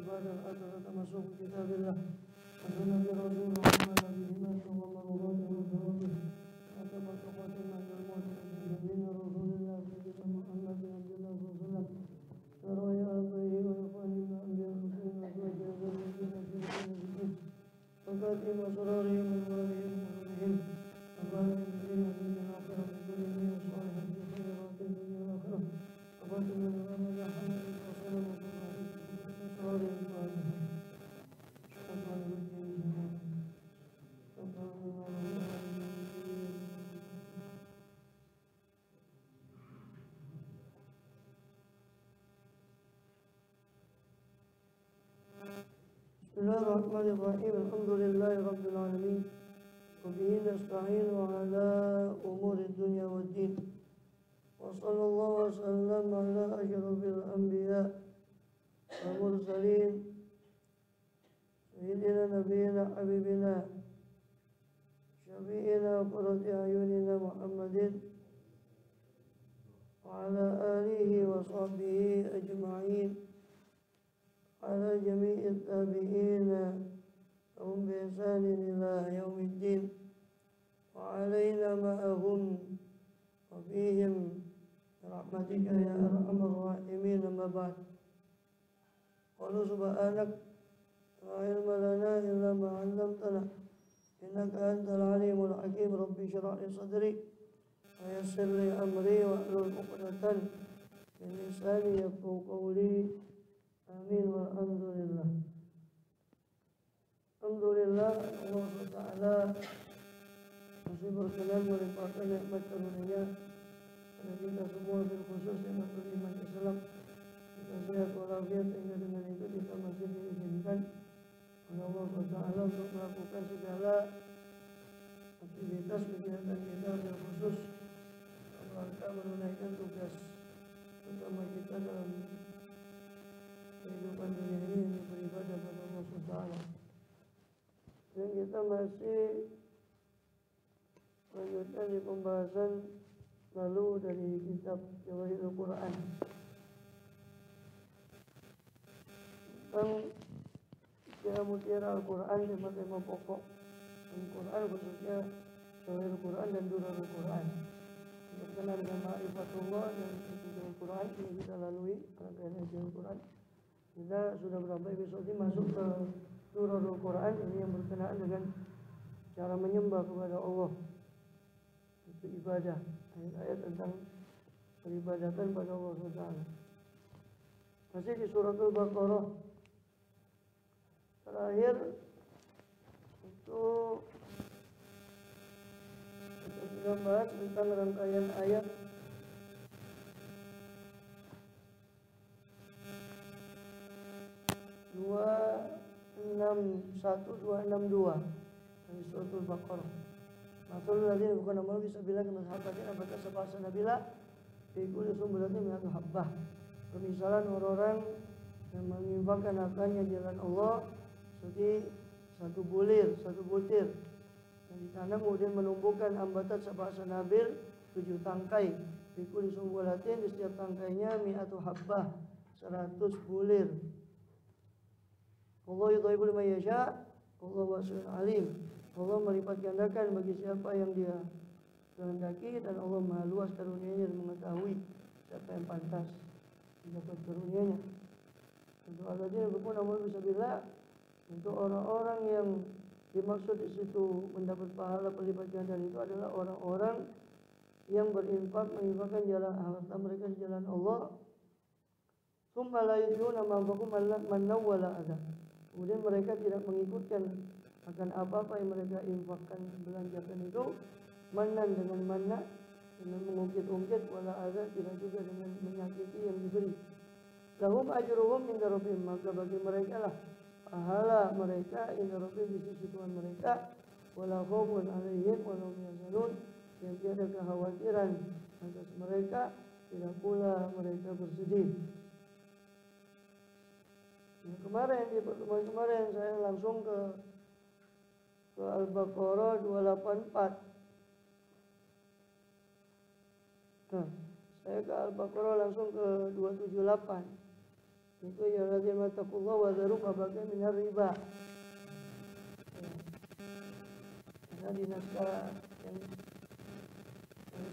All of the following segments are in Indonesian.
بعد الآخرة مسوق كتاب الله وسنة رسول محمد بهما ومرضات وثوابه وكما تقدم من الموت من رسول الله سيدنا محمد بن عبد الله صلى الله عليه وسلم ورأي آبائه وإخوانه من أنبياء المسلمين وأزواجه وذريته والمسلمين وكاتب أسرارهم وأموالهم وأمورهم وقال الذين من الآخرة بكل صالح في خيرات الدنيا والآخرة وقاتل من أمر حمد وصلى أسرارهم وأجمعين Bismillahirrahmanirrahim. Alhamdulillahi rabbil alamin. Wa bihi nasta'in ala umuri dunya waddin. Wa sallallahu wa sallam ala asyrafil anbiya wal mursalin sayyidina nabiyina habibina syafi'ina qurrati ayunina Muhammadin wa ala alihi wa sahbihi ajma'in على جميع التابعين وهم بإحسان إلى يوم الدين وعلينا معهم وفيهم برحمتك يا أرحم الراحمين. أما بعد قالوا سبحانك لا علم لنا إلا ما علمتنا إنك أنت العليم الحكيم. رب اشرح لي صدري ويسر لي أمري واحلل عقدة من لساني يفقهوا قولي. Amin walhamdulillah. Alhamdulillah Allah Ta'ala masih berkenan melimpahkan nikmat karunia kepada kita semua, terkhusus nikmatul iman Islam. Kita sehat walafiat sehingga dengan itu kita masih diizinkan oleh Allah Ta'ala untuk melakukan segala aktivitas kegiatan kita, terkhusus rangka menunaikan tugas utama kita dalam kehidupan dunia ini beribadah kepada Allah Subhanahu. Dan kita masih melanjutkan di pembahasan lalu dari kitab Jawahirul Quran tentang mutiara Al-Quran, tema-tema pokok Al-Quran, khususnya Jawahirul Quran dan Durarul Quran. Berkenaan dengan ma'rifatullah dan Al Quran ini kita lalui rangkaian Jawahirul Quran. Kita sudah berapa episode ini masuk ke Durarul Quran, ini yang berkenaan dengan cara menyembah kepada Allah, itu ibadah, ayat-ayat tentang peribadatan pada Allah SWT. Masih di suratul Baqarah terakhir itu kita sudah bahas tentang rangkaian ayat dua enam satu 262 dari suratul Baqarah. Matul ladzina bukan amal bisa bilang ke sahabatnya apakah sebahasa nabila fikul sumbulatin min habbah. Permisalan orang-orang yang menginfakkan hartanya jalan Allah seperti satu bulir, satu butir yang ditanam kemudian menumbuhkan ambatan sebahasa nabil 7 tangkai. Fikul sumbulatin, di setiap tangkainya mi'atu habbah, 100 bulir. Allah yudhaibu liman yasha, Allah wasi'un alim. Allah melipat gandakan bagi siapa yang dia kehendaki, dan Allah maha luas karunia-Nya dan mengetahui siapa yang pantas mendapat karunia-Nya. Untuk alladzina yunfiquna amwalahum fisabilillah, untuk orang-orang yang dimaksud di situ mendapat pahala pelipat ganda itu adalah orang-orang yang menginfakkan jalan harta mereka di jalan Allah. Tsumma la yujuna ma anfaqu mannaw wala adha. Kemudian mereka tidak mengikutkan akan apa-apa yang mereka infakkan, belanjakan itu manan dengan mana, dengan mengungkit-ungkit, wala adha, tidak juga dengan menyakiti yang diberi. Lahum ajruhum inda rabbihim, maka bagi mereka lah pahala mereka inda rabbihim, di sisi Tuhan mereka. Wala khaufun alaihim wala hum yahzanun, yang tiada kekhawatiran atas mereka, tidak pula mereka bersedih. Kemarin di pertemuan kemarin saya langsung ke Al-Baqarah 284. Nah, saya ke Al-Baqarah langsung ke 278. Itu ya alladzina taqullaha wa dharu ma baqiya minar riba. Karena di naskah yang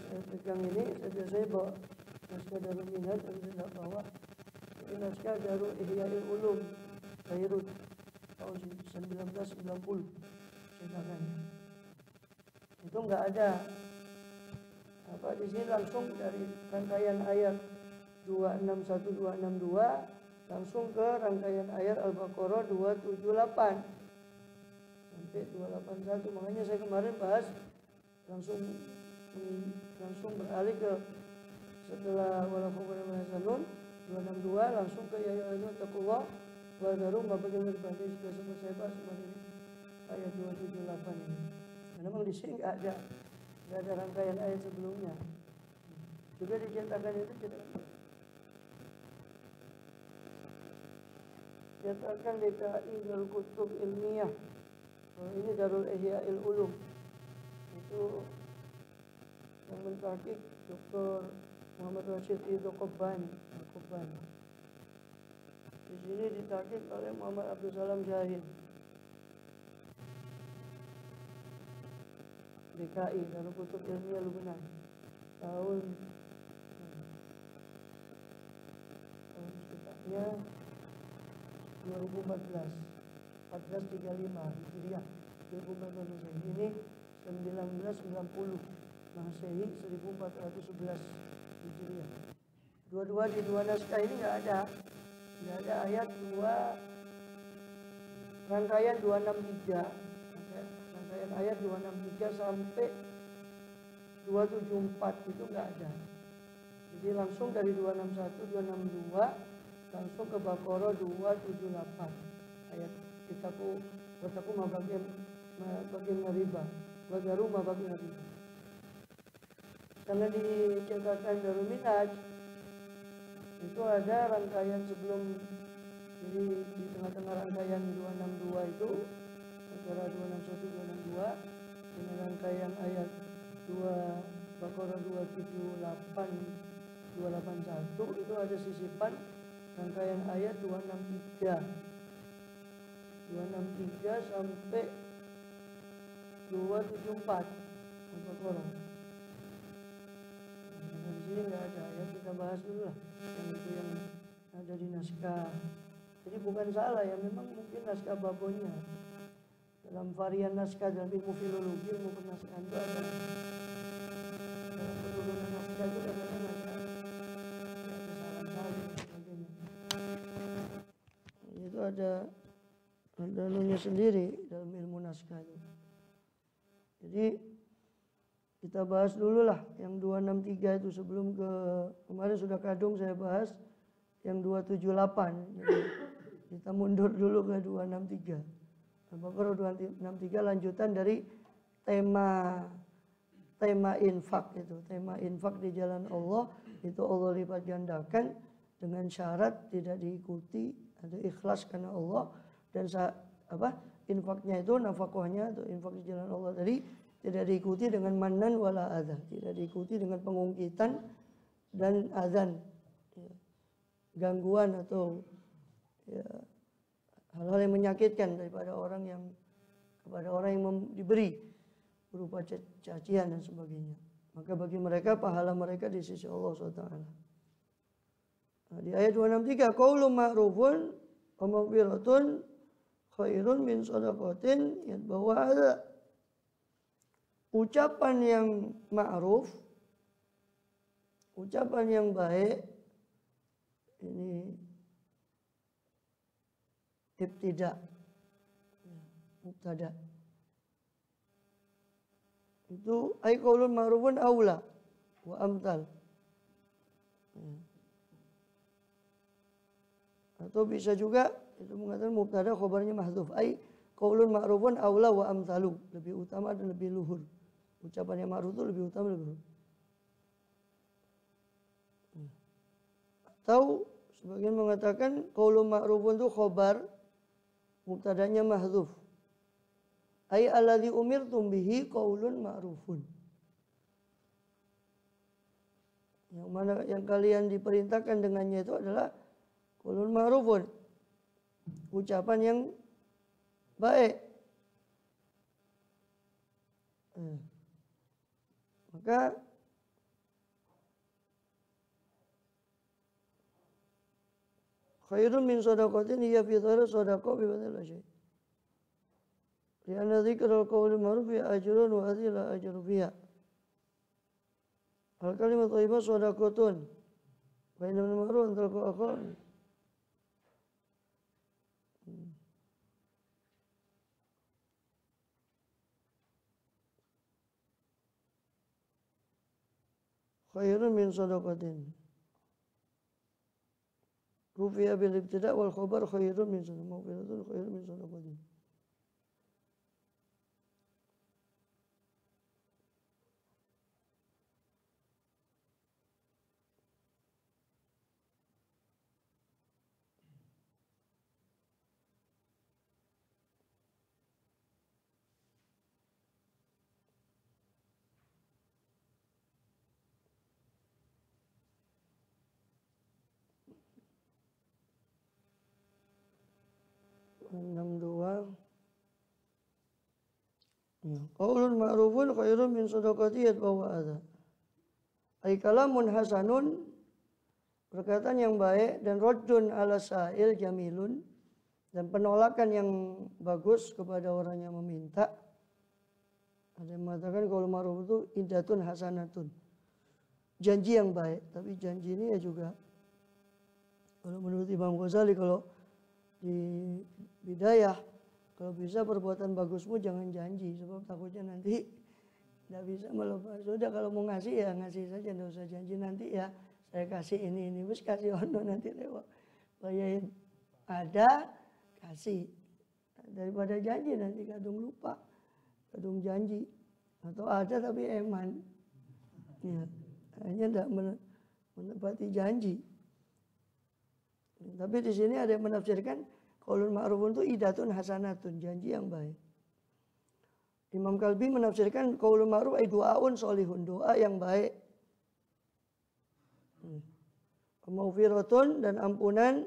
saya pegang ini, saya biasanya bawa naskah Darul Minhaj, tapi saya tidak bawa. Ini naskah Darul Ihya'il Ulum Beirut tahun 1990 cetakannya. Itu enggak ada apa di sini, langsung dari rangkaian ayat 261-262 langsung ke rangkaian ayat Al-Baqarah 278 sampai 281. Makanya saya kemarin bahas langsung beralih ke setelah wala khawfun 262 langsung ke ya ayyuhallazina taqullah wa dharu ma baqiya min riba. Sudah sempat saya bahas kemarin ayat 278 ini. Karena memang di sini nggak ada rangkaian ayat sebelumnya. Juga dicetakan itu cetakan DKI Darul Kutub Ilmiah. Ini Darul Ihya'il Ulum. Itu yang mentahqiq Dr. Muhammad Rashid Ridho Qobbani. Di sini ditahqiq oleh Muhammad Abdul Salam Syahid. DKI Darul Kutub Ilmiah Lubnan tahun sekitarnya 2014 1435 Hijriah 2014 ini 1990 Masehi 1411 Hijriah. Dua-dua di dua naskah ini nggak ada ayat rangkaian 263, rangkaian ayat 263 sampai 274 itu nggak ada. Jadi langsung dari 261, 262 langsung ke Baqarah 278 ayat wataku ma baqiya riba wa dharu ma baqiya riba. Karena di cetakan Darul Minhaj itu ada rangkaian sebelum, jadi di tengah-tengah rangkaian 262 itu antara 261 262 dengan rangkaian ayat 2 Baqarah 278 281 itu ada sisipan rangkaian ayat 263 sampai 274 Al-Baqarah. Di sini nggak ada ya, kita bahas dulu lah yang itu yang ada di naskah. Jadi bukan salah ya, memang mungkin naskah babonnya dalam varian naskah dalam ilmu filologi, ilmu penaskahan itu ada dalam penurunan naskah itu kadang-kadang ada kesalahan sebagainya. Itu ada anunya sendiri dalam ilmu naskah itu. Jadi kita bahas dulu lah yang 263 itu sebelum kemarin sudah kadung saya bahas yang 278. Jadi kita mundur dulu ke 263. Al-Baqarah 263 lanjutan dari tema infak itu. Tema infak di jalan Allah itu Allah lipat gandakan dengan syarat tidak diikuti, ada ikhlas karena Allah, dan infaknya itu nafkahnya atau infak di jalan Allah tadi tidak diikuti dengan manan wala adza, tidak diikuti dengan pengungkitan dan azan, ya, gangguan atau ya, hal-hal yang menyakitkan kepada orang yang diberi berupa cacian dan sebagainya. Maka bagi mereka pahala mereka di sisi Allah SWT. Nah, di ayat 263 qaulun ma'rufun wa maghfiratun khairun min shadaqatin yatba'uha adza. Ucapan yang ma'ruf, ucapan yang baik, ini ibtida, mubtada. Itu ay qaulun ma'rufun aula wa amtal. Atau bisa juga itu mengatakan mubtada khabarnya mahdzuf. Ay qaulun ma'rufun aula wa amtalu, lebih utama dan lebih luhur. Ucapan yang ma'ruf itu lebih utama, lebih luhur. Atau sebagian mengatakan qaulun ma'rufun itu khabar, mubtadanya mahdzuf. Ay alladzi umirtum bihi qaulun ma'rufun. Yang mana yang kalian diperintahkan dengannya itu adalah qaulun ma'rufun, ucapan yang baik. Maka khairun min shadaqatin hiya fi dhahri shadaqah bi badal syai'. Lianna dzikrul qauli ma'ruf ya ajrun wa hadhihi la ajru fiha. Al kalimat thayyibah shadaqatun. Wa inna min ma'ruf an talqa akhar. Khairun min shadaqatin. Rufi'a bil ibtida' wal khabar khairun min shadaqatin. Mawfiratun khairun min shadaqatin. Dua. Qaulun ma'rufun khairun min shadaqati yatba'u adza. Ai kalamun hasanun, perkataan yang baik, dan raddun ala sa'il jamilun, dan penolakan yang bagus kepada orang yang meminta. Ada yang mengatakan qaulun ma'ruf itu iddatun hasanatun, janji yang baik. Tapi janji ini ya juga, kalau menurut Imam Ghazali, kalau di Bidayah, kalau bisa perbuatan bagusmu jangan janji, sebab takutnya nanti tidak bisa melepas. Sudah kalau mau ngasih ya ngasih saja, tidak usah janji nanti ya saya kasih ini, bos kasih ono nanti lewat. Bayain ada kasih, daripada janji nanti kadung lupa, kadung janji, atau ada tapi eman, ya, hanya tidak menepati janji. Tapi di sini ada yang menafsirkan qaulun ma'rufun itu idatun hasanatun, janji yang baik. Imam Kalbi menafsirkan qaulun ma'ruf ay du'aun sholihun, doa yang baik. Maghfiratun, dan ampunan.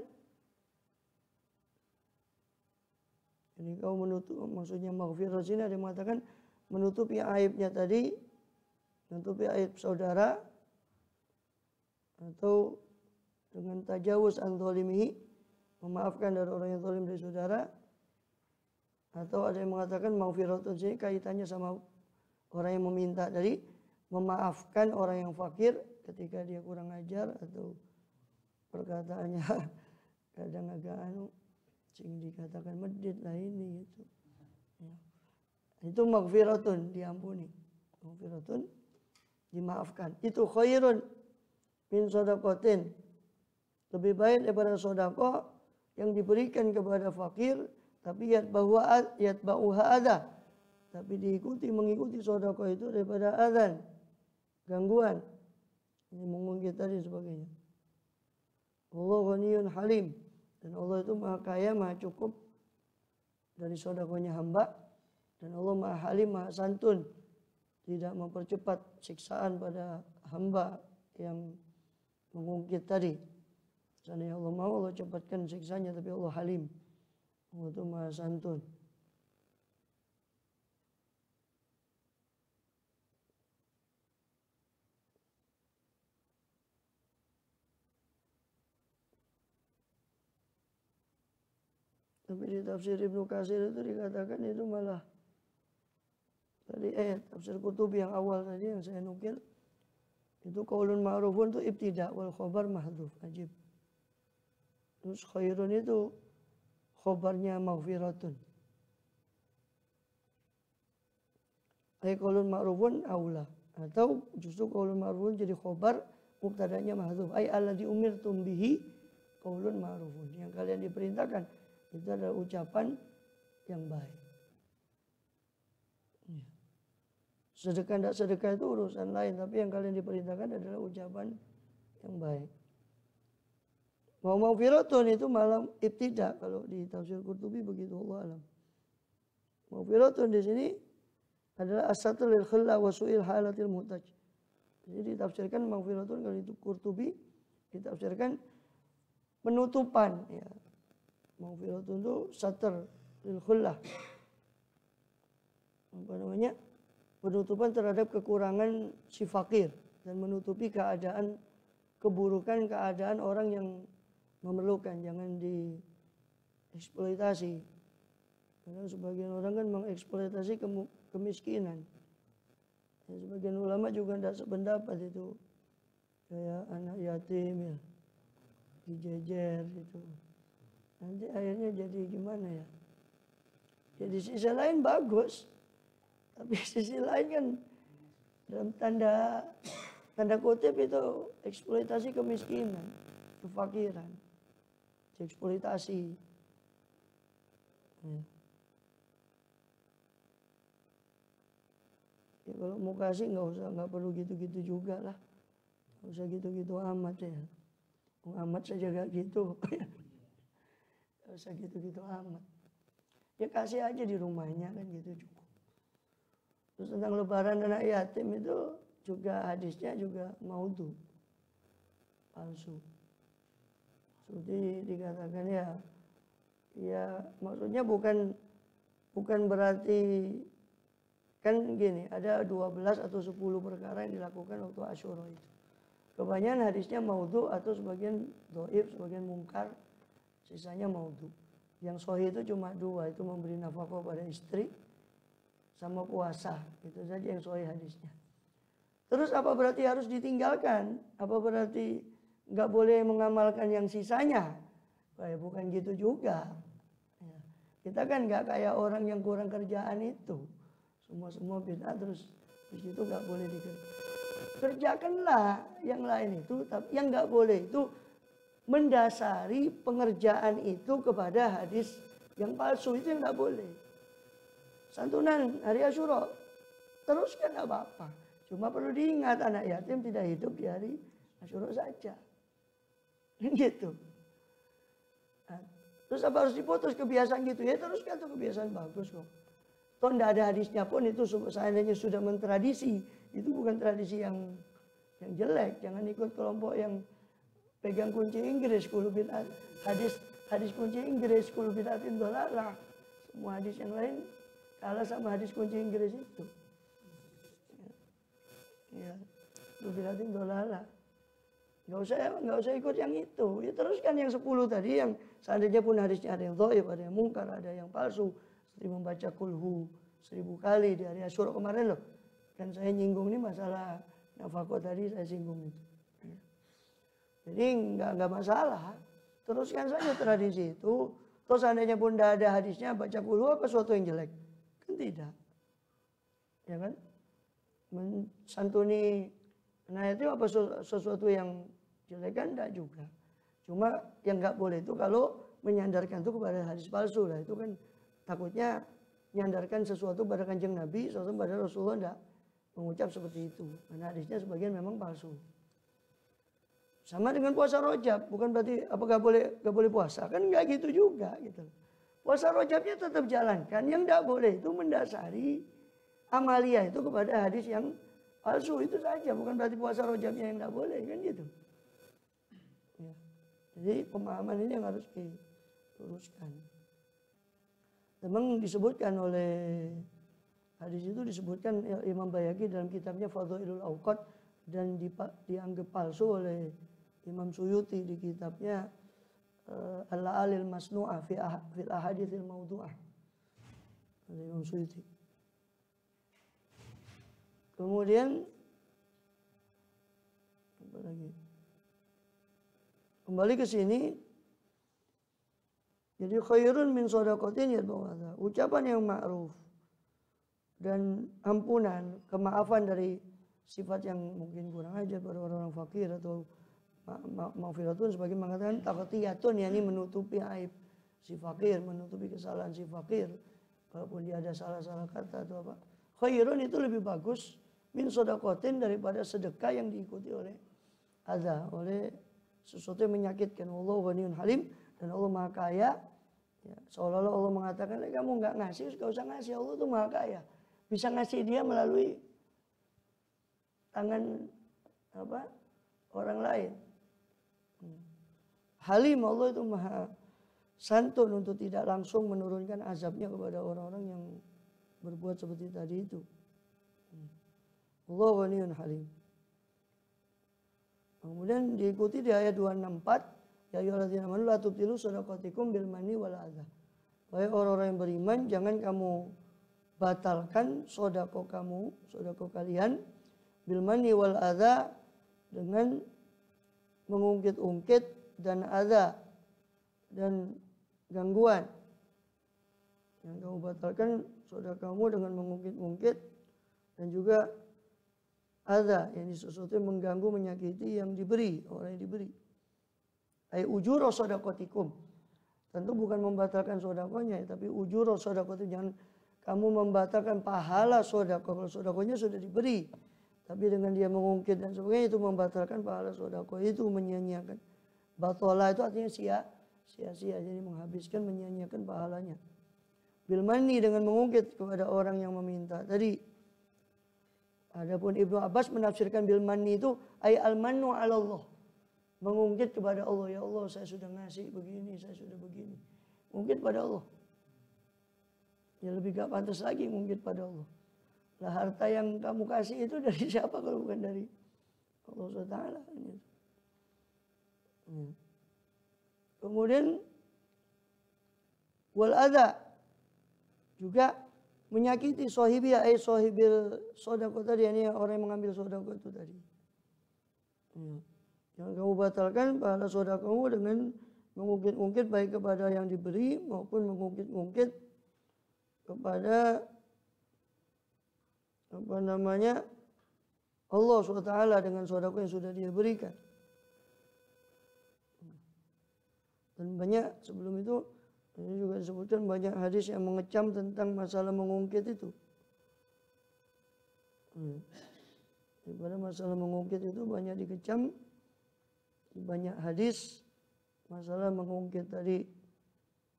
Ini kau menutup, maksudnya maghfirah sini ada yang mengatakan menutupi aibnya tadi, menutupi aib saudara, atau dengan tajawuz an zalimihi, memaafkan dari orang yang zalim dari saudara. Atau ada yang mengatakan maghfiratun sini kaitannya sama orang yang meminta, dari memaafkan orang yang fakir ketika dia kurang ajar atau perkataannya kadang agak sing dikatakan medit lah ini gitu. Ya. Itu maghfiratun, diampuni. Maghfiratun, dimaafkan. Itu khairun min shadaqatin, lebih baik daripada sedekah yang diberikan kepada fakir, tapi yatba'uha adza, tapi mengikuti sedekah itu daripada adzan, gangguan, ini mengungkit tadi sebagainya. Allah ghaniyun halim, dan Allah itu maha kaya, maha cukup dari sedekahnya hamba, dan Allah maha halim, maha santun, tidak mempercepat siksaan pada hamba yang mengungkit tadi. Seandainya Allah mau, Allah cepatkan siksanya, tapi Allah halim, Allah itu maha santun. Tapi di tafsir Ibnu Katsir itu dikatakan itu malah tadi tafsir Qurtubi yang awal tadi yang saya nukil, itu qaulun ma'rufun itu ibtida wal khabar mahdhuf, ajib. Terus khairun itu khabarnya maghfiratun. Ay qaulun ma'rufun aula, atau justru qaulun ma'rufun jadi khabar, mubtadanya mahdhuf. Ay alladzi umirtum bihi qaulun ma'rufun, yang kalian diperintahkan itu adalah ucapan yang baik. Sedekah tidak sedekah itu urusan lain, tapi yang kalian diperintahkan adalah ucapan yang baik. Mau maghfiratun itu malah ibtida, kalau di tafsir Qurtubi begitu, Allah alam. Maghfiratun di sini adalah as-satr lil khilla wa su'il halatil muhtaj. Jadi ditafsirkan maghfiratun, kalau itu Qurtubi ditafsirkan penutupan ya. Maghfiratun itu satar lil khullah. Apa namanya? Penutupan terhadap kekurangan si fakir dan menutupi keadaan keburukan keadaan orang yang memerlukan, jangan dieksploitasi. Karena sebagian orang kan mengeksploitasi kemiskinan. Ya, sebagian ulama juga tidak sependapat itu. Kayak anak yatim ya, dijejer gitu. Nanti akhirnya jadi gimana ya? Jadi sisi lain bagus, tapi sisi lain kan dalam tanda kutip itu eksploitasi kemiskinan, kefakiran, eksploitasi. Ya, kalau mau kasih nggak perlu gitu-gitu juga lah, nggak usah gitu-gitu amat ya. Amat saja gak gitu. Gak usah gitu-gitu amat. Ya kasih aja di rumahnya kan gitu cukup. Terus tentang lebaran anak yatim itu juga hadisnya juga maudhu, palsu. Seperti dikatakan ya maksudnya bukan berarti kan gini, ada 12 atau 10 perkara yang dilakukan waktu Asyura itu. Kebanyakan hadisnya maudhu atau sebagian dhaif, sebagian mungkar, sisanya maudhu. Yang sahih itu cuma 2, itu memberi nafkah pada istri sama puasa. Itu saja yang sahih hadisnya. Terus apa berarti harus ditinggalkan? Apa berarti nggak boleh mengamalkan yang sisanya? Bukan gitu juga. Ya. Kita kan nggak kayak orang yang kurang kerjaan itu. Semua bid'ah terus itu nggak boleh dikerjakan. Kerjakanlah yang lain itu, tapi yang nggak boleh itu mendasari pengerjaan itu kepada hadis yang palsu, itu yang nggak boleh. Santunan hari Asyura teruskan nggak apa-apa, cuma perlu diingat anak yatim tidak hidup di hari Asyura saja, gitu. Nah, terus apa harus diputus kebiasaan gitu ya? Teruskan tuh kebiasaan bagus kok. Toh tidak ada hadisnya pun itu seandainya sudah mentradisi, itu bukan tradisi yang jelek. Jangan ikut kelompok yang pegang kunci Inggris, hadis kunci Inggris, kullu bid'atin dhalalah. Semua hadis yang lain kalah sama hadis kunci Inggris itu. Ya, kullu bid'atin dhalalah. Nggak usah ikut yang itu. Ya teruskan yang 10 tadi yang seandainya pun hadisnya ada yang dhaif, ada yang mungkar, ada yang palsu. Seperti membaca kulhu 1000 kali di hari Asyura kemarin loh. Kan saya nyinggung ini masalah nafkah tadi, saya singgung itu. Jadi nggak masalah. Teruskan saja tradisi itu. Terus seandainya pun tidak ada hadisnya, baca kulhu apa sesuatu yang jelek? Kan tidak. Ya kan? Mensantuni anak itu apa sesuatu yang jelek? Kan tidak juga. Cuma yang nggak boleh itu kalau menyandarkan itu kepada hadis palsu lah. Itu kan takutnya menyandarkan sesuatu pada kanjeng Nabi, sesuatu pada Rasulullah tidak mengucap seperti itu. Karena hadisnya sebagian memang palsu. Sama dengan puasa Rajab, bukan berarti apa gak boleh puasa, kan nggak gitu juga gitu. Puasa Rajabnya tetap jalankan, yang tidak boleh itu mendasari amalia itu kepada hadis yang palsu, itu saja, bukan berarti puasa Rajabnya yang tidak boleh kan gitu. Ya. Jadi pemahaman ini yang harus diluruskan. Memang disebutkan oleh hadis itu disebutkan Imam Bayhaqi dalam kitabnya Fadhailul Awqat dan dianggap palsu oleh Imam Suyuti di kitabnya Al-La'alil Masnu'ah fil Ahaditsil Mawdu'ah. Imam Suyuti. Kemudian apa lagi? Kembali ke sini. Jadi khairun min shadaqatin yatba'uha. Ucapan yang ma'ruf dan ampunan, kemaafan dari sifat yang mungkin kurang ajar pada orang-orang fakir atau maghfiratun sebagai mengatakan taqtiyatun, yakni menutupi aib si fakir, menutupi kesalahan si fakir walaupun dia ada salah-salah kata atau apa. Khairun itu lebih bagus min shadaqatin daripada sedekah yang diikuti oleh oleh sesuatu yang menyakitkan. Wallahu ghaniyyun halim, dan Allah Maha Kaya. Ya, seolah-olah Allah mengatakan, kamu nggak ngasih, nggak usah ngasih. Allah tuh Maha Kaya, bisa ngasih dia melalui tangan orang lain. Halim, Allah itu maha santun untuk tidak langsung menurunkan azabnya kepada orang-orang yang berbuat seperti tadi itu. Allah Ghaniyun Halim. Kemudian diikuti di ayat 264, ya ayyuhalladzina amanu la tubtilu shadaqatikum bil manni wal adza. Wahai orang-orang yang beriman, jangan kamu batalkan sedekah kamu, sedekah kalian bil manni wal adza, dengan mengungkit-ungkit dan adza dan gangguan. Yang kamu batalkan sedekah kamu dengan mengungkit-ungkit dan juga adza, yang sesuatu yang mengganggu, menyakiti yang diberi, orang yang diberi. Ai ujur shadaqatikum. Tentu bukan membatalkan sedekahnya, tapi ujur sedekah itu jangan kamu membatalkan pahala sedekah. Kalau sedekahnya sudah diberi, tapi dengan dia mengungkit dan sebagainya, itu membatalkan pahala sedekah, itu menyia-nyiakan. Batola itu artinya sia-sia, jadi menghabiskan, menyia-nyiakan pahalanya. Bil manni, dengan mengungkit kepada orang yang meminta tadi. Adapun Ibnu Abbas menafsirkan bil manni itu ay al mannu ala Allah. Mengungkit kepada Allah, ya Allah saya sudah ngasih begini, saya sudah begini. Mungkit pada Allah. Ya lebih gak pantas lagi mungkit pada Allah. Lah harta yang kamu kasih itu dari siapa kalau bukan dari Allah SWT. Kemudian wal adza, juga menyakiti sahibiya, ay sahibil sedekah tadi, ini orang yang mengambil sedekah itu tadi. Yang kamu batalkan pahala sedekahmu dengan mengungkit-ungkit baik kepada yang diberi maupun mengungkit-ungkit kepada Allah SWT dengan sedekah yang sudah dia berikan. Dan banyak sebelum itu ini juga disebutkan banyak hadis yang mengecam tentang masalah mengungkit itu. Daripada masalah mengungkit itu banyak dikecam. Banyak hadis masalah mengungkit tadi.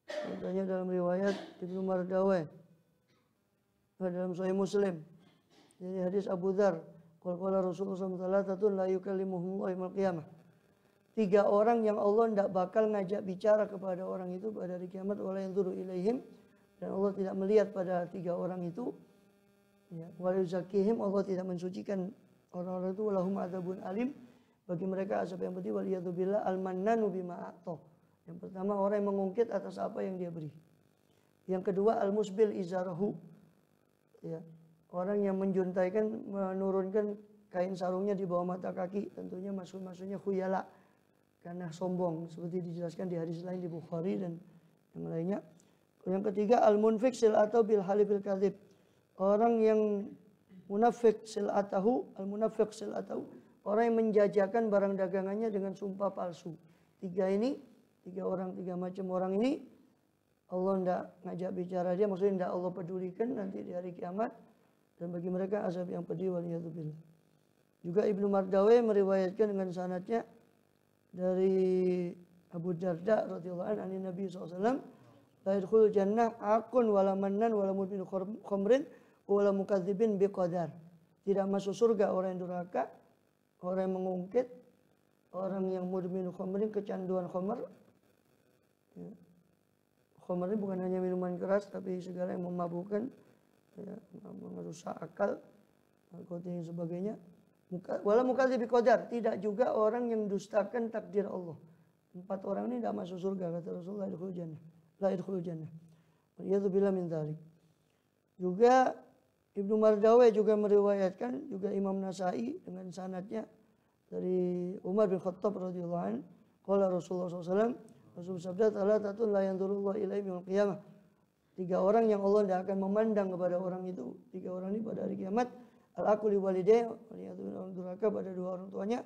Contohnya dalam riwayat Ibnu Mardawai, dalam Sahih Muslim. Jadi hadis Abu Dzar, qala Rasulullah sallallahu alaihi wasallam la yukallimuhum yaumil qiyamah. 3 orang yang Allah tidak bakal ngajak bicara kepada orang itu pada hari kiamat, wala yanzuru ilaihim, dan Allah tidak melihat pada 3 orang itu. Ya, wala yuzakkihim, Allah tidak mensucikan orang-orang itu, walahum adzabun alim, bagi mereka azab yang pedih, waliyadzubillah al-mannanu bima a'ta. Yang pertama orang yang mengungkit atas apa yang dia beri. Yang kedua al-musbil izarahu. Ya, orang yang menjuntaikan, menurunkan kain sarungnya di bawah mata kaki, tentunya maksudnya khuyala, karena sombong, seperti dijelaskan di hadis lain di Bukhari dan yang lainnya. Yang ketiga al-munfik sil'atahu bil halifil kadzib. Orang yang munafik sil'atahu, al-munafiq sil'atahu, orang yang menjajakan barang dagangannya dengan sumpah palsu. 3 macam orang ini Allah tidak ngajak bicara dia, maksudnya tidak Allah pedulikan nanti di hari kiamat, dan bagi mereka azab yang pedih, waliyadzubillah. Juga Ibnu Mardawai meriwayatkan dengan sanadnya dari Abu Darda radhiyallahu anhu Nabi SAW, la yadkhulul jannah akun wala mannan wala mudmin khamrin wala mukadzibin biqadar. Tidak masuk surga orang yang durhaka, orang yang mengungkit, orang yang mudmin khamrin, kecanduan khamr. Ya. Khamr ini bukan hanya minuman keras, tapi segala yang memabukkan, ya, merusak akal, narkotika dan sebagainya. Wala mukadzib biqadar, tidak juga orang yang dustakan takdir Allah. 4 orang ini tidak masuk surga, kata Rasulullah, la yadkhulul jannah. Waliyadzubillah min dzalik. Juga Ibnu Mardawai juga meriwayatkan, juga Imam Nasai dengan sanadnya dari Umar bin Khattab radhiyallahu anhu, qala Rasulullah SAW, Rasul sabda, "Thalathatun la yanzurullahu ilaihim yaumil qiyamah." 3 orang yang Allah tidak akan memandang kepada orang itu. 3 orang ini pada hari kiamat. Al-aquli walidayhi, orang durhaka pada 2 orang tuanya.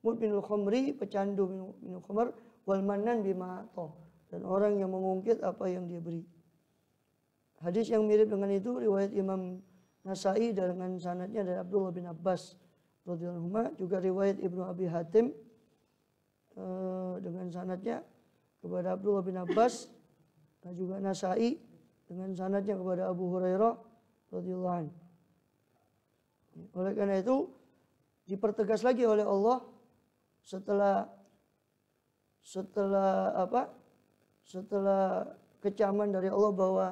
Mudminul khamri, pecandu minum khamr. Wal mannan bima a'ta, dan orang yang mengungkit apa yang dia beri. Hadis yang mirip dengan itu riwayat Imam Nasai dengan sanadnya dari Abdullah bin Abbas radhiyallahu anhu, juga riwayat Ibnu Abi Hatim dengan sanadnya kepada Abdullah bin Abbas, dan juga Nasai dengan sanadnya kepada Abu Hurairah radhiyallahu anhu. Oleh karena itu dipertegas lagi oleh Allah setelah setelah setelah kecaman dari Allah bahwa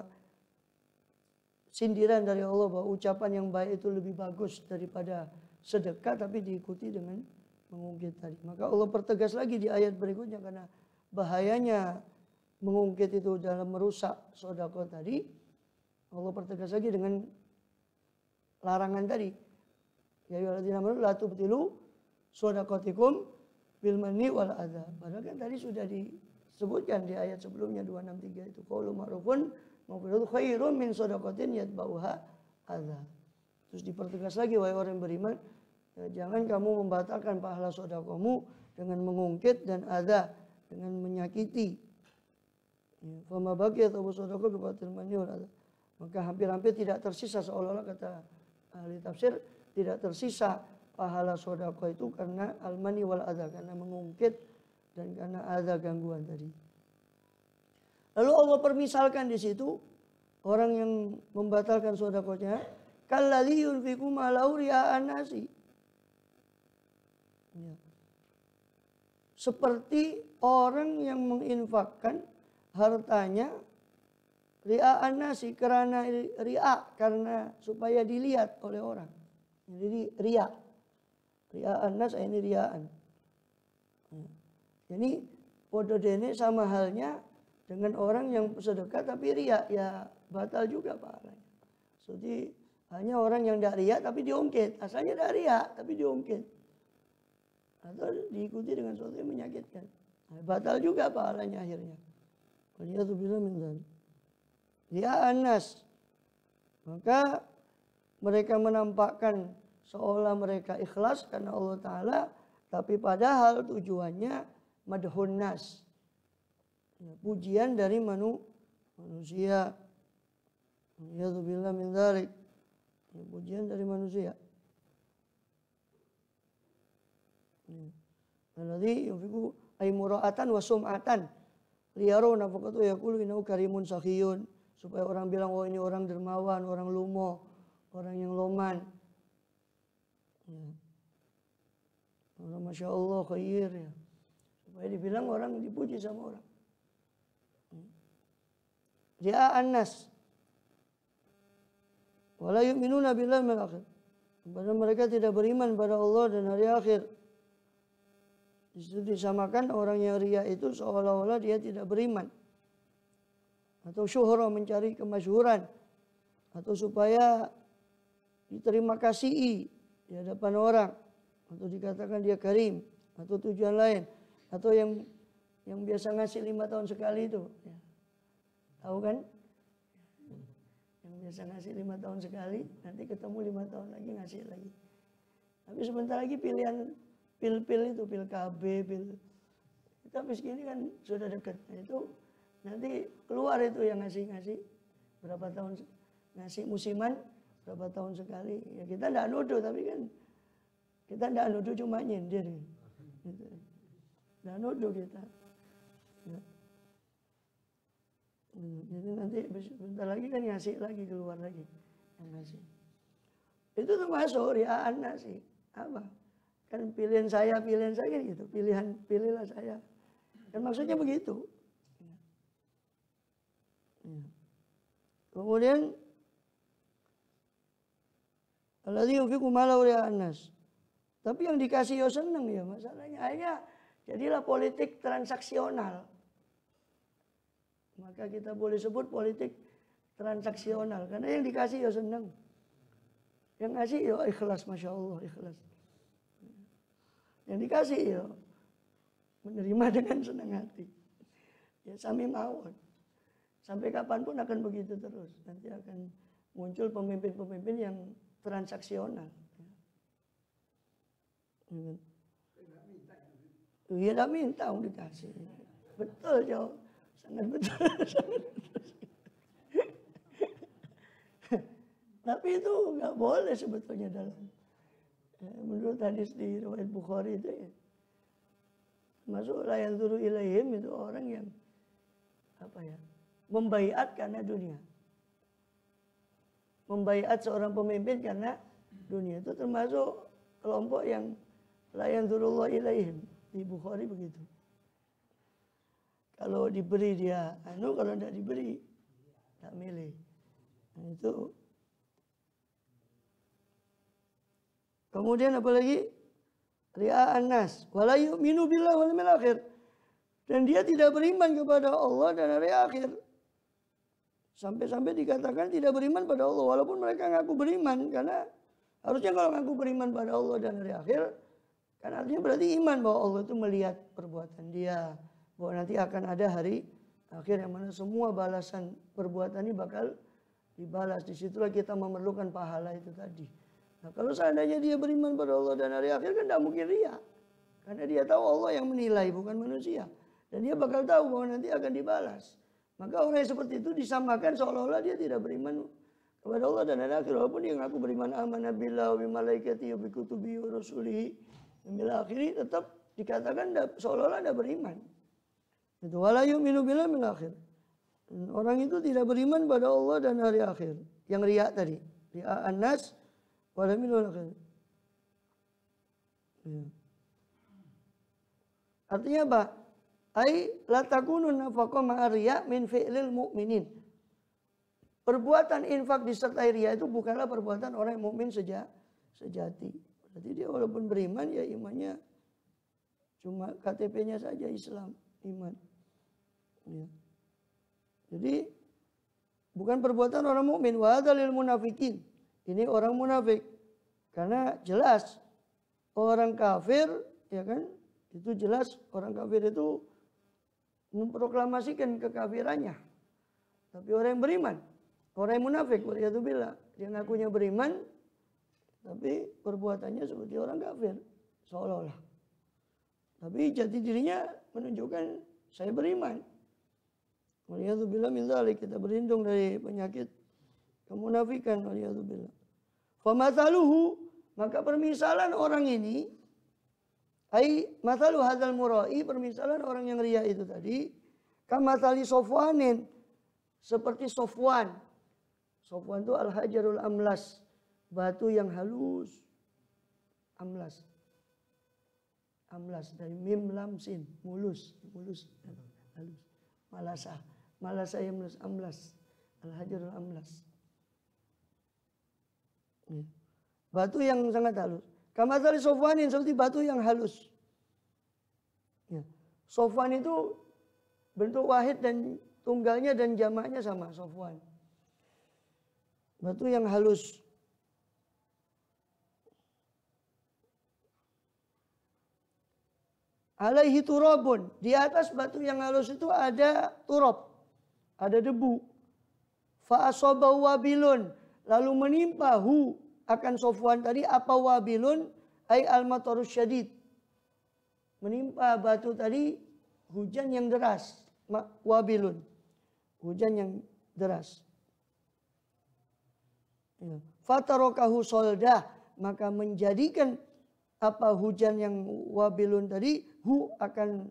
sindiran dari Allah bahwa ucapan yang baik itu lebih bagus daripada sedekah, tapi diikuti dengan mengungkit tadi. Maka Allah pertegas lagi di ayat berikutnya karena bahayanya mengungkit itu dalam merusak sedekah tadi. Allah pertegas lagi dengan larangan tadi. Ya ayyuhalladzina amanu la tubtilu shadaqatikum bil manni wal adza. Padahal kan tadi sudah disebutkan di ayat sebelumnya 263 itu qaulun ma'rufun ma'rufun khairun min shadaqatin yatba'uha adza. Terus dipertegas lagi wahai orang beriman, ya, jangan kamu membatalkan pahala sedekahmu dengan mengungkit dan adza, dengan menyakiti. Fama baqiya tabu sedekah bi qatil manni wal adza. Maka hampir-hampir tidak tersisa, seolah-olah kata ahli tafsir, tidak tersisa pahala sedekah itu karena al-mani wal adza, karena mengungkit dan karena adza gangguan tadi. Lalu Allah permisalkan di situ orang yang membatalkan sedekahnya, kalladzi yunfiqu malahu ria'an nasi. Ya. Seperti orang yang menginfakkan hartanya ria'an nasi, karena ri'a, karena supaya dilihat oleh orang. Jadi ria'an nas ini ria'an. Jadi podo dene sama halnya dengan orang yang sedekah tapi riya, ya batal juga pahalanya. Jadi hanya orang yang tidak riya tapi diungkit, asalnya tidak riya tapi diungkit, atau diikuti dengan sesuatu yang menyakitkan, batal juga pahalanya akhirnya. Waliyadzubillah min dzalik. Ria'an nas, maka mereka menampakkan seolah mereka ikhlas karena Allah Ta'ala, tapi padahal tujuannya madhun nas, pujian dari manusia. Waliyadzubillah min dzalik, pujian dari manusia. Alladzi yunfiqu ay mura'atan wa sum'atan liyaruna faqatu yaqulu innahu karimun sakhiyun, supaya orang bilang, oh ini orang dermawan, orang lumo, orang yang loman. Ya. Masya Allah khair ya. Supaya dibilang orang, dipuji sama orang. Ria'an nas. Wala yu'minuna billahi wal akhir. Padahal mereka tidak beriman pada Allah dan hari akhir. Di situ disamakan orang yang riya itu seolah-olah dia tidak beriman. Atau syuhra, mencari kemasyhuran, atau supaya diterima kasihi di hadapan orang, atau dikatakan dia karim, atau tujuan lain, atau yang biasa ngasih 5 tahun sekali itu, ya. Tahu kan? Yang biasa ngasih 5 tahun sekali, nanti ketemu 5 tahun lagi ngasih lagi. Tapi sebentar lagi pilihan pil-pil itu, pil KB, pil. Tapi segini kan sudah dekat. Nah, itu nanti keluar itu yang ngasih berapa tahun, ngasih musiman berapa tahun sekali. Ya kita tidak nuduh, tapi kan kita tidak nuduh, cuma nyindir gitu. Tidak nuduh kita ya. Jadi nanti bentar lagi kan ngasih lagi, keluar lagi yang ngasih. Itu termasuk ria'an nasi. Apa? Kan pilihan saya gitu, pilihlah saya. Kan maksudnya begitu. Kemudian alladzi yunfiqu malahu ria'an nas. Tapi yang dikasih yo seneng ya, masalahnya akhirnya jadilah politik transaksional. Maka kita boleh sebut politik transaksional karena yang dikasih yo seneng. Yang ngasih yo ikhlas, Masya Allah, ikhlas. Yang dikasih yo menerima dengan senang hati. Ya sami mawon. Sampai kapanpun akan begitu terus. Nanti akan muncul pemimpin-pemimpin yang transaksional. Iya, tidak minta dikasih. Betul, jauh. Sangat betul. Tapi itu nggak boleh sebetulnya dalam. Menurut hadis di riwayat Bukhari itu ya. Masuk la yanzuru ilaihim, itu orang yang membaiat karena dunia. Membaiat seorang pemimpin karena dunia, itu termasuk kelompok yang la yanzurullah ilaihim. Di Bukhari begitu. Kalau diberi dia kalau tidak diberi tidak milih. Nah, itu. Kemudian apalagi? Ria'an nas wala yu'minu billahi wal yawmil akhir. Dan dia tidak beriman kepada Allah dan hari akhir. Sampai-sampai dikatakan tidak beriman pada Allah walaupun mereka ngaku beriman, karena harusnya kalau ngaku beriman pada Allah dan hari akhir kan artinya berarti iman bahwa Allah itu melihat perbuatan dia, bahwa nanti akan ada hari akhir yang mana semua balasan perbuatan ini bakal dibalas. Disitulah kita memerlukan pahala itu tadi. Nah, kalau seandainya dia beriman pada Allah dan hari akhir kan tidak mungkin riya. Karena dia tahu Allah yang menilai, bukan manusia. Dan dia bakal tahu bahwa nanti akan dibalas. Maka orang yang seperti itu disamakan seolah-olah dia tidak beriman kepada Allah dan hari akhir. Walaupun dia ngaku beriman amanah billahi wa bi malaikatihi wa bi kutubihi wa rusulihi bil akhir, tetap dikatakan seolah-olah tidak beriman. Itu wala yu'minu billahi wal akhir. Orang itu tidak beriman pada Allah dan hari akhir. Yang riya tadi, ria'an nas wala yu'minu bil akhir. Ya. Artinya apa? Ai la takunu nafaqah ma'ariya min fi'lil mu'minin. Perbuatan infak disertai riya itu bukanlah perbuatan orang yang mukmin sejati. Berarti dia walaupun beriman ya imannya cuma KTP-nya saja Islam, iman. Ya. Jadi bukan perbuatan orang mukmin. Wa hadzalil munafikin. Ini orang munafik. Karena jelas orang kafir, ya kan? Itu jelas orang kafir itu memproklamasikan kekafirannya. Tapi orang yang beriman, orang yang munafik, waliyadzubillah, dia ngakunya beriman, tapi perbuatannya seperti orang kafir, seolah-olah. Tapi jati dirinya menunjukkan saya beriman. Waliyadzubillah min dzalik, kita berlindung dari penyakit kemunafikan, waliyadzubillah. Famathaluhu, maka permisalan orang ini, ai mathalu hadzal murai, permisalan orang yang riya itu tadi, kamathali Sofwanin, seperti Sofwan. Sofwan itu al-hajarul amlas, batu yang halus. Amlas. Amlas dari mim lam sin, mulus, halus. Malasa yang mulus, amlas. Al-hajarul amlas. Batu yang sangat halus. Kamathali Sofwanin, seperti batu yang halus. Ya. Sofwan itu bentuk wahid dan tunggalnya dan jamaknya sama, Sofwan. Batu yang halus. Alaihi turabun. Di atas batu yang halus itu ada turab. Ada debu. Fa'asobahu wabilun. Lalu menimpa akan Sofwan tadi apa wabilun ay al-matarus syadid. Menimpa batu tadi hujan yang deras, wabilun. Hujan yang deras. Ya. Fatarokahu soldah, maka menjadikan apa hujan yang wabilun tadi akan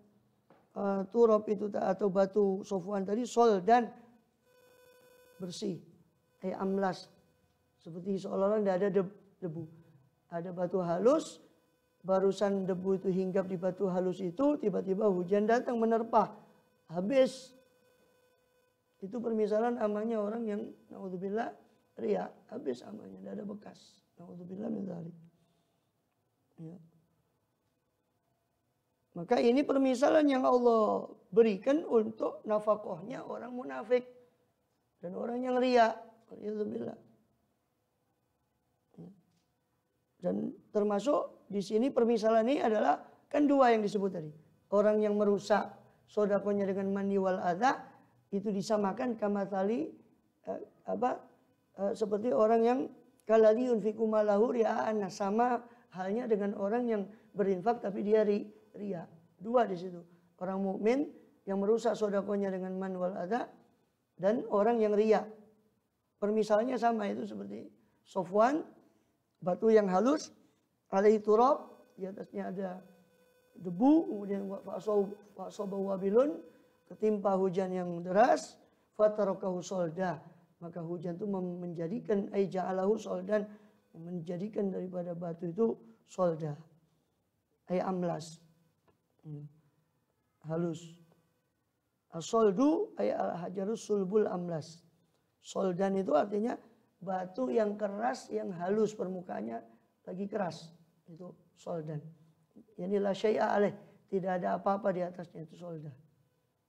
turab itu atau batu Sofwan tadi soldan bersih, amlas. Seperti seolah-olah tidak ada debu. Ada batu halus, barusan debu itu hinggap di batu halus itu, tiba-tiba hujan datang menerpa. Habis. Itu permisalan amalnya orang yang naudzubillah riya. Habis amalnya, tidak ada bekas. Naudzubillah min dzalik. Ya. Maka ini permisalan yang Allah berikan untuk nafkahnya orang munafik. Dan orang yang riya. Naudzubillah. Dan termasuk di sini permisalan ini adalah kan dua yang disebut tadi. Orang yang merusak sodakonya dengan mani wal adha itu disamakan kamathali seperti orang yang kaladhi yunfiqu malahu ria'an, sama halnya dengan orang yang berinfak tapi dia riya. Dua di situ. Orang mukmin yang merusak sodakonya dengan man wal adha dan orang yang riya. Permisalannya sama, itu seperti Sofwan, batu yang halus, alaihi turab, di atasnya ada debu, kemudian fa'asabahu wabilun, ketimpa hujan yang deras, fatarakahu soldah, maka hujan itu menjadikan ja'alahu soldan, menjadikan daripada batu itu soldah, amlas, halus. As-soldu ay al-hajarus sulbul amlas. Soldan itu artinya batu yang keras, yang halus, permukaannya lagi keras. Itu soldan. Yani la syai'a alaih, tidak ada apa-apa di atasnya, itu solda.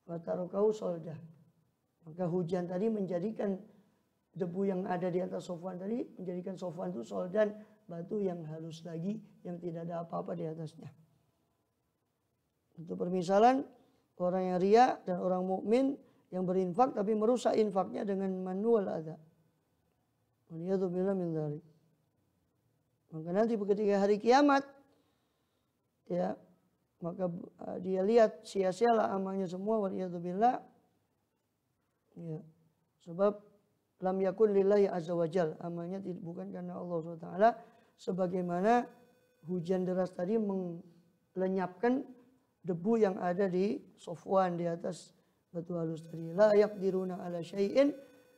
Fatarokau solda. Maka hujan tadi menjadikan debu yang ada di atas Sofwan tadi, menjadikan Sofwan itu soldan, batu yang halus lagi, yang tidak ada apa-apa di atasnya. Itu permisalan orang yang riya dan orang mukmin yang berinfak tapi merusak infaknya dengan manual adza. Waliyadzubillah min dzalik. Maka nanti ketika hari kiamat, ya, maka dia lihat sia-sialah amalnya semua, waliyadzubillah. Ya, sebab lam yakun lillahi azza wajal, amalnya bukan karena Allah SWT, sebagaimana hujan deras tadi melenyapkan debu yang ada di Sofwan, di atas batu halus tadi. La yaqdiruna ala syai'in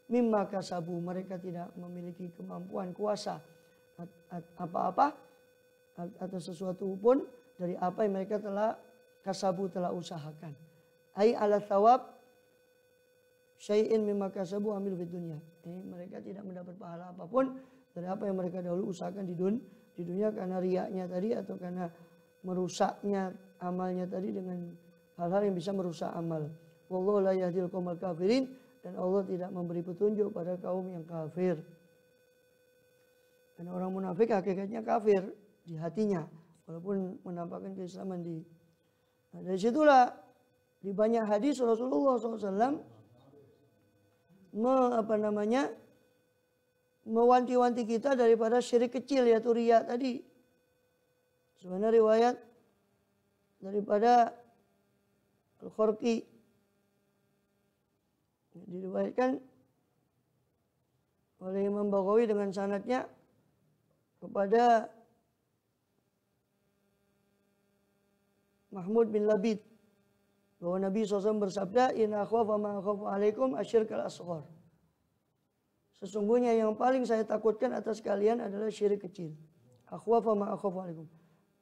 mimma kasabu, mereka tidak memiliki kemampuan kuasa apa-apa atau sesuatu pun dari apa yang mereka telah kasabu, telah usahakan. Ai ala thawab syai'in mimma kasabu amil fid dunya. Mereka tidak mendapat pahala apapun dari apa yang mereka dahulu usahakan di dunia karena riyaknya tadi atau karena merusaknya amalnya tadi dengan hal-hal yang bisa merusak amal. Wallahu la yahdil qaumal kafirin, dan Allah tidak memberi petunjuk pada kaum yang kafir. Dan orang munafik hakikatnya kafir di hatinya, walaupun menampakkan keislaman di. Nah, dari situlah di banyak hadis Rasulullah SAW mewanti-wanti kita daripada syirik kecil, yaitu riya tadi. Sebenarnya riwayat daripada Al-Khurqi diriwayatkan oleh Imam Baghawi dengan sanadnya kepada Mahmud bin Labid bahwa Nabi SAW bersabda, inna akhwafa ma akhafu alaikum asyirkal asghar. Sesungguhnya yang paling saya takutkan atas kalian adalah syirik kecil. Akhwafa ma akhafu alaikum.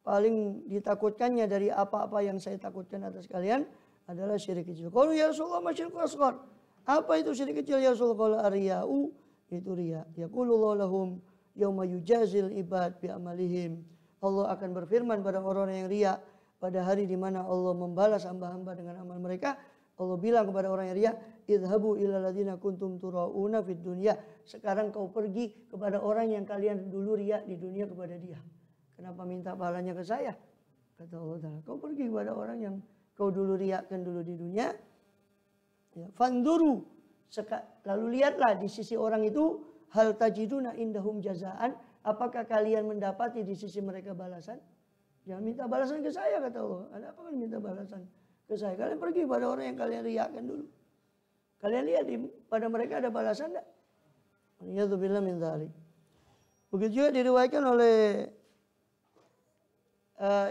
Paling ditakutkannya dari apa-apa yang saya takutkan atas kalian adalah syirik kecil. Qalu ya Rasulullah ma syirkul asghar. Apa itu syirik kecil ya Rasulullah? Qala ar-riya'u, itu riya. Yaqulullahu lahum yauma yujazil ibad bi amalihim. Allah akan berfirman pada orang yang riya pada hari di mana Allah membalas hamba-hamba dengan amal mereka. Allah bilang kepada orang yang riya, idhabu ila ladzina kuntum turauna fid dunya. Sekarang kau pergi kepada orang yang kalian dulu riya di dunia kepada dia. Kenapa minta pahalanya ke saya? Kata Allah Ta'ala, kau pergi kepada orang yang kau dulu riakan dulu di dunia. Ya, fanduru, lalu lihatlah di sisi orang itu, hal tajiduna indahum jazaan, apakah kalian mendapati di sisi mereka balasan? Jangan minta balasan ke saya, kata Allah. Ada apa kan minta balasan ke saya? Kalian pergi pada orang yang kalian riakan dulu. Kalian lihat pada mereka ada balasan enggak? Waliyadzubillah min dzalik. Begitu juga diriwayatkan oleh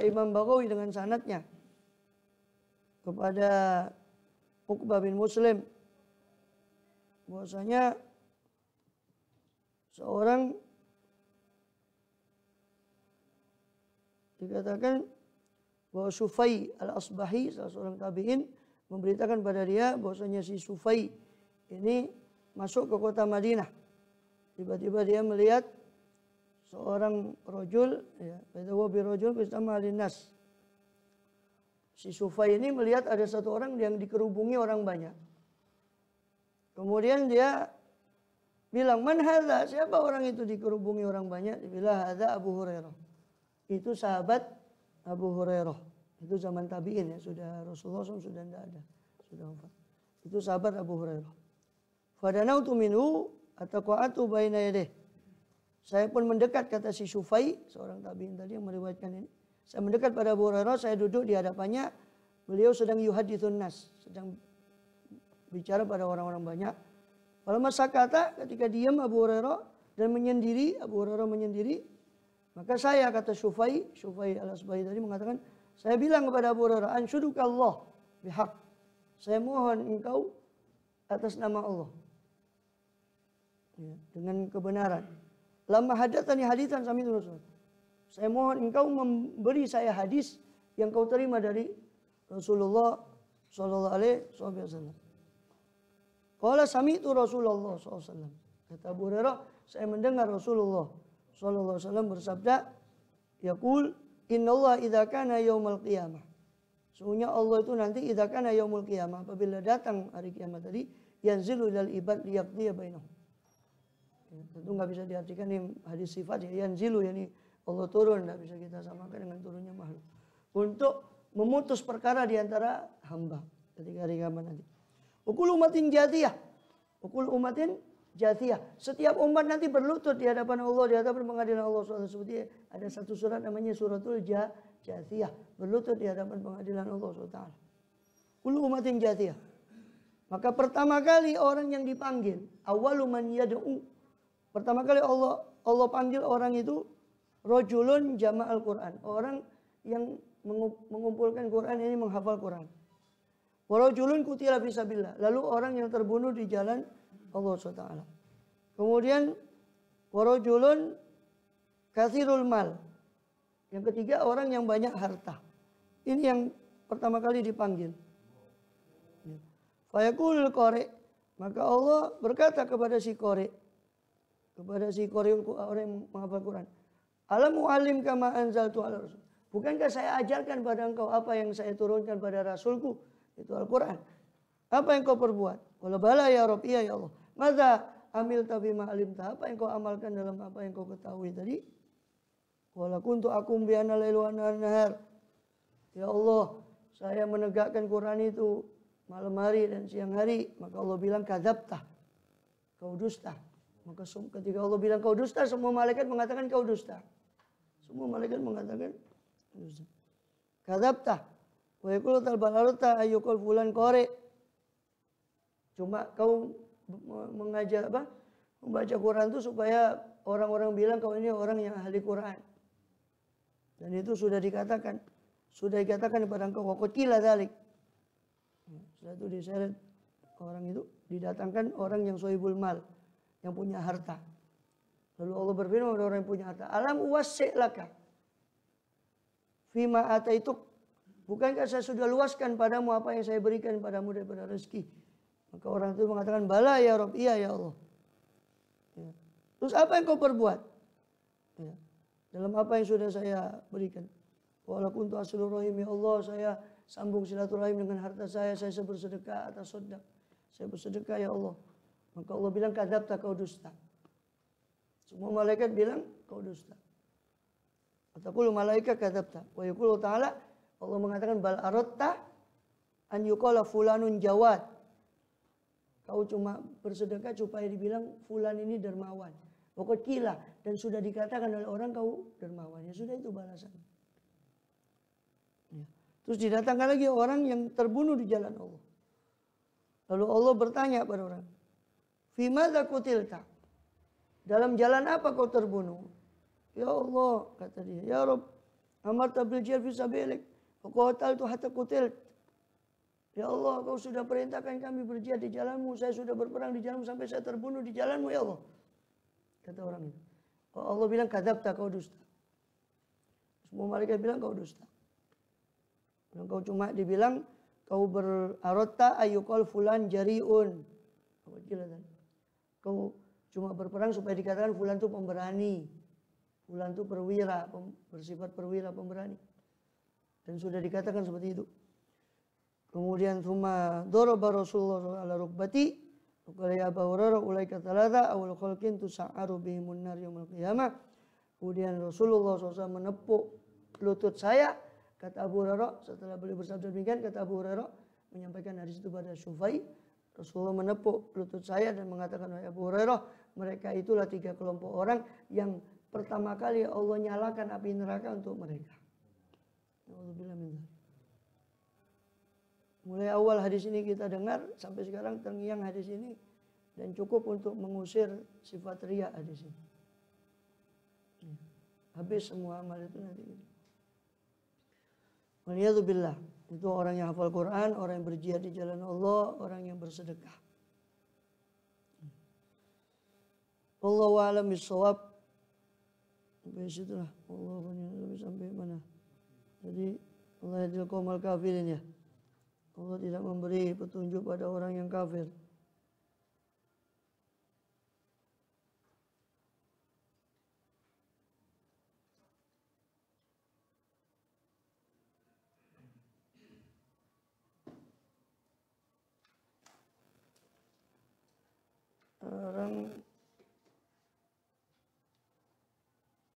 Imam Baghawi dengan sanadnya kepada Uqbah bin Muslim bahwasanya seorang dikatakan bahwa Sufai al-Asbahi, salah seorang tabi'in, memberitakan pada dia bahwasanya si Sufai ini masuk ke kota Madinah. Tiba-tiba dia melihat seorang rojul, ya, bahwa birojul bersama alinas. Si Sufai ini melihat ada satu orang yang dikerubungi orang banyak. Kemudian dia bilang, man hadza? Siapa orang itu dikerubungi orang banyak? Dia bilang, hadza Abu Hurairah. Itu sahabat Abu Hurairah. Itu zaman tabi'in, ya, sudah Rasulullah SAW sudah tidak ada, sudah wafat. Itu sahabat Abu Hurairah. Fadanautu minhu ataqa'atu baina yadayhi. Saya pun mendekat, kata si Sufai, seorang tabi'in tadi yang meriwayatkan ini. Saya mendekat pada Abu Hurairah, saya duduk di hadapannya. Beliau sedang yuhadithun nas, sedang bicara pada orang-orang banyak. Kalau masa kata, ketika diam Abu Hurairah dan menyendiri, Abu Hurairah menyendiri, maka saya, kata Sufai al-Asbahi tadi mengatakan, saya bilang kepada Abu Hurairah, anshudukallah bihaq. Saya mohon engkau atas nama Allah, ya, dengan kebenaran. Lama hadatsani haditsan sami Rasul. Saya mohon engkau memberi saya hadis yang kau terima dari Rasulullah sallallahu alaihi wasallam. Qala sami'tu Rasulullah sallallahu alaihi wasallam. Kata Abu Hurairah, saya mendengar Rasulullah sallallahu alaihi wasallam bersabda, yaqul innallaha idza kana yaumul qiyamah. Sesungguhnya Allah itu nanti idza kana yaumul qiyamah, apabila datang hari kiamat tadi, yanzilu ilal ibad liyaqdiya bainahum. Ya, tentu nggak bisa diartikan ini hadis sifat ya, yanzilu yani Allah turun, nggak bisa kita samakan dengan turunnya makhluk. Untuk memutus perkara di antara hamba ketika hari kiamat nanti. Ukul umatin jatiyah. Ukul umatin jatiyah. Setiap umat nanti berlutut di hadapan Allah, di hadapan pengadilan Allah. Seperti ada satu surat namanya suratul jatiyah. Berlutut di hadapan pengadilan Allah SWT. Ukul umatin jatiyah. Maka pertama kali orang yang dipanggil, awalu man yad'u. Pertama kali Allah panggil orang itu rajulun jama'al Quran. Orang yang mengumpulkan Quran, ini menghafal Quran. Warajulun qutila fisabilillah. Lalu orang yang terbunuh di jalan Allah SWT. Kemudian warajulun katsirul mal. Yang ketiga orang yang banyak harta. Ini yang pertama kali dipanggil. Fayaqulul qari. Maka Allah berkata kepada si qari. Kepada si qari orang yang menghafal Quran. Alam mu'allim kama anzaltu ala rasul. Bukankah saya ajarkan pada engkau apa yang saya turunkan pada Rasulku? Itu Al-Quran. Apa yang kau perbuat? Wala bala ya Rabb, iya ya Allah. Maka amil tabi ma'alim ta. Apa yang kau amalkan dalam apa yang kau ketahui tadi? Wala kuntu akum bi'ana lailu wa nahar. Ya Allah, saya menegakkan Quran itu malam hari dan siang hari. Maka Allah bilang kadzabta. Kau dusta. Maka ketika Allah bilang kau dusta, semua malaikat mengatakan kau dusta. Semua malaikat mengatakan dusta. Kadzabta. Wa yaqulu talbalarta ayyukul fulan qari. Cuma kau mengajar apa? Membaca Quran itu supaya orang-orang bilang kau ini orang yang ahli Quran. Dan itu sudah dikatakan kepada engkau waqad qila dzalik. Setelah itu diseret orang itu, didatangkan orang yang sohibul mal, yang punya harta. Lalu Allah berfirman kepada orang yang punya harta, alam uwassi' laka fima ataituk. Bukankah saya sudah luaskan padamu apa yang saya berikan padamu daripada rezeki? Maka orang itu mengatakan, bala ya Rabb, iya ya Allah. Ya. Terus apa yang kau perbuat? Ya. Dalam apa yang sudah saya berikan? Walaupun tu aslur rahim, ya Allah, saya sambung silaturahim dengan harta saya bersedekah atas sodak. Saya bersedekah ya Allah. Maka Allah bilang, kadzabta, kau dusta. Semua malaikat bilang, kau dusta. Ataqulu malaikat kadzabta. Wa yaqulu ta'ala, Allah mengatakan bal aratta an yuqala fulanun jawad. Kau cuma bersedekah supaya dibilang fulan ini dermawan. Pokok kila dan sudah dikatakan oleh orang kau dermawan. Ya sudah itu balasan. Ya. Terus didatangkan lagi orang yang terbunuh di jalan Allah. Lalu Allah bertanya pada orang, "Fimadza qutilta?" Dalam jalan apa kau terbunuh? Ya Allah, kata dia, ya Rabb, amarta bil jihad fi sabilik. Qatal tu hatta qutil. Ya Allah, kau sudah perintahkan kami berjihad di jalanmu. Saya sudah berperang di jalanmu sampai saya terbunuh di jalanmu ya Allah. Kata orang itu. Allah bilang kadzabta, kau dusta. Semua malaikat bilang kau dusta. Dan kau cuma dibilang kau berarotta ayyuqal fulan jariun. Kau cuma berperang supaya dikatakan fulan itu pemberani. Fulan itu perwira, bersifat perwira, pemberani. Dan sudah dikatakan seperti itu. Kemudian thumma daraba Rasulullah ala rukbati. Qala ya Abu Hurairah ulaika thalatha awal khalqin tusa'aru bihimun nar yaumil qiyamah. Kemudian Rasulullah SAW menepuk lutut saya. Kata Abu Hurairah, setelah beliau bersabda demikian, kata Abu Hurairah menyampaikan hadis itu pada Syufai. Rasulullah menepuk lutut saya dan mengatakan, wahai Abu Hurairah, mereka itulah 3 kelompok orang yang pertama kali Allah nyalakan api neraka untuk mereka. Mulai awal hadis ini kita dengar sampai sekarang terngiang hadis ini dan cukup untuk mengusir sifat riya hadis ini. Habis semua amal itu nanti. Waliyadzubillah, itu orang yang hafal Quran, orang yang berjihad di jalan Allah, orang yang bersedekah. Wallahu a'lam bishawab. Sampai situlah. Allah sampai mana? Jadi Allah yadil qaumal kafirin ya. Allah tidak memberi petunjuk pada orang yang kafir.